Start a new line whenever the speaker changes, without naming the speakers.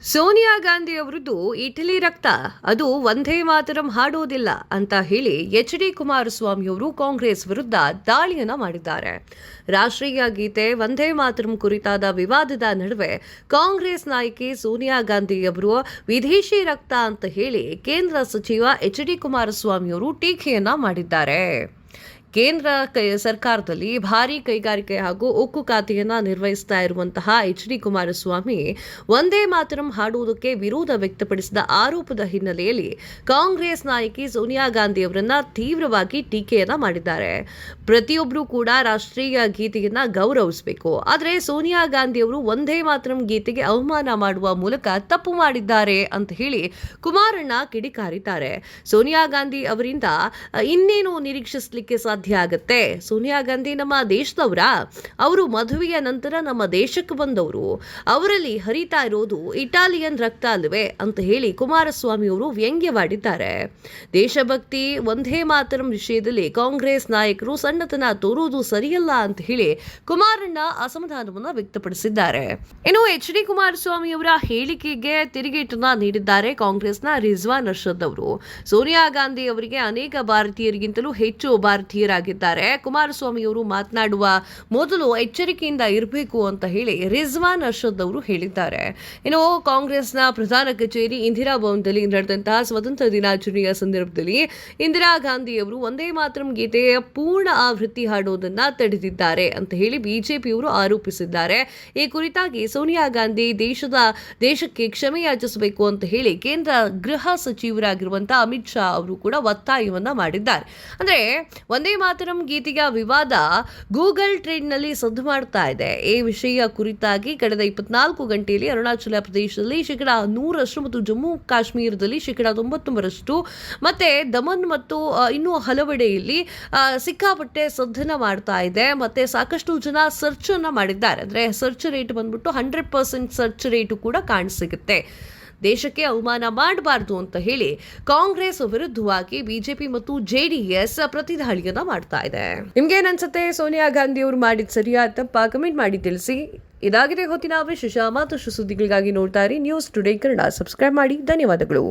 ಸೋನಿಯಾ ಗಾಂಧಿ ಅವರದ್ದು ಇಟಲಿ ರಕ್ತ, ಅದು ವಂದೇ ಮಾತರಂ ಹಾಡೋದಿಲ್ಲ ಅಂತ ಹೇಳಿ ಎಚ್.ಡಿ. ಕುಮಾರಸ್ವಾಮಿ ಅವರು ಕಾಂಗ್ರೆಸ್ ವಿರುದ್ಧ ದಾಳಿಯನ್ನ ಮಾಡಿದ್ದಾರೆ. ರಾಷ್ಟ್ರೀಯ ಗೀತೆ ವಂದೇ ಮಾತರಂ ಕುರಿತಾದ ವಿವಾದದ ನಡುವೆ ಕಾಂಗ್ರೆಸ್ ನಾಯಕಿ ಸೋನಿಯಾ ಗಾಂಧಿ ಅವರು ವಿದೇಶಿ ರಕ್ತ ಅಂತ ಹೇಳಿ ಕೇಂದ್ರ ಸಚಿವ ಎಚ್.ಡಿ. ಕುಮಾರಸ್ವಾಮಿ ಅವರು ಟೀಕೆಯನ್ನ ಮಾಡಿದ್ದಾರೆ. ಕೇಂದ್ರ ಸರ್ಕಾರದಲ್ಲಿ ಭಾರೀ ಕೈಗಾರಿಕೆ ಹಾಗೂ ಉಕ್ಕು ಖಾತೆಯನ್ನ ನಿರ್ವಹಿಸ್ತಾ ಇರುವಂತಹ ಎಚ್.ಡಿ. ಕುಮಾರಸ್ವಾಮಿ ವಂದೇ ಮಾತರಂ ಹಾಡುವುದಕ್ಕೆ ವಿರೋಧ ವ್ಯಕ್ತಪಡಿಸಿದ ಆರೋಪದ ಹಿನ್ನೆಲೆಯಲ್ಲಿ ಕಾಂಗ್ರೆಸ್ ನಾಯಕಿ ಸೋನಿಯಾ ಗಾಂಧಿ ಅವರನ್ನ ತೀವ್ರವಾಗಿ ಟೀಕೆಯನ್ನ ಮಾಡಿದ್ದಾರೆ. ಪ್ರತಿಯೊಬ್ಬರೂ ಕೂಡ ರಾಷ್ಟ್ರೀಯ ಗೀತೆಯನ್ನ ಗೌರವಿಸಬೇಕು, ಆದರೆ ಸೋನಿಯಾ ಗಾಂಧಿ ಅವರು ವಂದೇ ಮಾತರಂ ಗೀತೆಗೆ ಅವಮಾನ ಮಾಡುವ ಮೂಲಕ ತಪ್ಪು ಮಾಡಿದ್ದಾರೆ ಅಂತ ಹೇಳಿ ಕುಮಾರಣ್ಣ ಕಿಡಿಕಾರಿದ್ದಾರೆ. ಸೋನಿಯಾ ಗಾಂಧಿ ಅವರಿಂದ ಇನ್ನೇನು ನಿರೀಕ್ಷಿಸಲಿಕ್ಕೆ ಸಾಧ್ಯ ಆಗುತ್ತೆ? ಸೋನಿಯಾ ಗಾಂಧಿ ನಮ್ಮ ದೇಶದವರ, ಅವರು ಮದುವೆಯ ನಂತರ ನಮ್ಮ ದೇಶಕ್ಕೆ ಬಂದವರು, ಅವರಲ್ಲಿ ಹರಿತಾ ಇರೋದು ಇಟಾಲಿಯನ್ ರಕ್ತ ಅಲ್ವೇ ಅಂತ ಹೇಳಿ ಕುಮಾರಸ್ವಾಮಿ ಅವರು ವ್ಯಂಗ್ಯವಾಡಿದ್ದಾರೆ. ದೇಶಭಕ್ತಿ ವಂದೇ ಮಾತರಂ ವಿಷಯದಲ್ಲಿ ಕಾಂಗ್ರೆಸ್ ನಾಯಕರು ಸಣ್ಣತನ ತೋರುವುದು ಸರಿಯಲ್ಲ ಅಂತ ಹೇಳಿ ಕುಮಾರಣ್ಣ ಅಸಮಾಧಾನವನ್ನು ವ್ಯಕ್ತಪಡಿಸಿದ್ದಾರೆ. ಇನ್ನು ಎಚ್.ಡಿ. ಕುಮಾರಸ್ವಾಮಿ ಅವರ ಹೇಳಿಕೆಗೆ ತಿರುಗೇಟನ್ನ ನೀಡಿದ್ದಾರೆ ಕಾಂಗ್ರೆಸ್ನ ರಿಜ್ವಾನ್ ಅರ್ಷದ್ ಅವರು. ಸೋನಿಯಾ ಗಾಂಧಿ ಅವರಿಗೆ ಅನೇಕ ಭಾರತೀಯರಿಗಿಂತಲೂ ಹೆಚ್ಚು ಭಾರತೀಯರಾಗಿದ್ದಾರೆ. ಕುಮಾರಸ್ವಾಮಿ ಅವರು ಮಾತನಾಡುವ ಮೊದಲು ಎಚ್ಚರಿಕೆಯಿಂದ ಇರಬೇಕು ಅಂತ ಹೇಳಿ ರಿಜ್ವಾನ್ ಅರ್ಷದ್ ಅವರು ಹೇಳಿದ್ದಾರೆ. ಇನ್ನು ಕಾಂಗ್ರೆಸ್ನ ಪ್ರಧಾನ ಕಚೇರಿ ಇಂದಿರಾ ಭವನದಲ್ಲಿ ನಡೆದಂತಹ ಸ್ವತಂತ್ರ ದಿನಾಚರಣೆಯ ಸಂದರ್ಭದಲ್ಲಿ ಇಂದಿರಾ ಗಾಂಧಿ ಅವರು ವಂದೇ ಮಾತರಂ ಗೀತೆಯ ಪೂರ್ಣ ಆವೃತ್ತಿ ಹಾಡೋದನ್ನ ತಡೆದಿದ್ದಾರೆ ಅಂತ ಹೇಳಿ ಬಿಜೆಪಿಯವರು ಆರೋಪಿಸಿದ್ದಾರೆ. ಈ ಕುರಿತಾಗಿ ಸೋನಿಯಾ ಗಾಂಧಿ ದೇಶಕ್ಕೆ ಕ್ಷಮೆ ಯಾಚಿಸಬೇಕು ಅಂತ ಹೇಳಿ ಕೇಂದ್ರ ಗೃಹ ಸಚಿವರಾಗಿರುವಂತಹ ಅಮಿತ್ ಶಾ ಅವರು ಕೂಡ ಒತ್ತಾಯವನ್ನ ಮಾಡಿದ್ದಾರೆ. ಅಂದ್ರೆ ವಂದೇ ಮಾತರಂ ಗೀತೆಯ ವಿವಾದ ಗೂಗಲ್ ಟ್ರೆಂಡ್ನಲ್ಲಿ ಸದ್ದು ಮಾಡ್ತಾ ಇದೆ. ಈ ವಿಷಯ ಕುರಿತಾಗಿ ಕಳೆದ 24 ಗಂಟೆಯಲ್ಲಿ ಅರುಣಾಚಲ ಪ್ರದೇಶದಲ್ಲಿ 100% ಮತ್ತು ಜಮ್ಮು ಕಾಶ್ಮೀರದಲ್ಲಿ 99% ಮತ್ತೆ ದಮನ್ ಮತ್ತು ಇನ್ನೂ ಹಲವೆಡೆಯಲ್ಲಿ ಸಿಕ್ಕಾಪಟ್ಟೆ ಸದ್ದನ್ನ ಮಾಡ್ತಾ ಇದೆ. ಮತ್ತೆ ಸಾಕಷ್ಟು ಜನ ಸರ್ಚ್ ಅನ್ನ ಮಾಡಿದ್ದಾರೆ. ಅಂದ್ರೆ ಸರ್ಚ್ ರೇಟ್ ಬಂದ್ಬಿಟ್ಟು 100% ಸರ್ಚ್ ರೇಟ್ ಕೂಡ ಕಾಣಸಿಗುತ್ತೆ. ದೇಶಕ್ಕೆ ಅವಮಾನ ಮಾಡಬಾರದು ಅಂತ ಹೇಳಿ ಕಾಂಗ್ರೆಸ್ ವಿರುದ್ಧವಾಗಿ ಬಿಜೆಪಿ ಮತ್ತು ಜೆಡಿಎಸ್ ಪ್ರತಿದಾಳಿಯನ್ನ ಮಾಡ್ತಾ ಇದೆ. ನಿಮ್ಗೇನ್ ಅನ್ಸುತ್ತೆ? ಸೋನಿಯಾ ಗಾಂಧಿ ಅವರು ಮಾಡಿದ ಸರಿಯಾ ತಪ್ಪಾ? ಕಮೆಂಟ್ ಮಾಡಿ ತಿಳಿಸಿ. ಇದಾಗಿದೆ ಹೊತ್ತಿನ ವಿಶೇಷ. ಮತ್ತಷ್ಟು ಸುದ್ದಿಗಳಿಗಾಗಿ ನೋಡ್ತಾ ಇರಿ ನ್ಯೂಸ್ ಟುಡೇ ಕನ್ನಡ. ಸಬ್ಸ್ಕ್ರೈಬ್ ಮಾಡಿ. ಧನ್ಯವಾದಗಳು.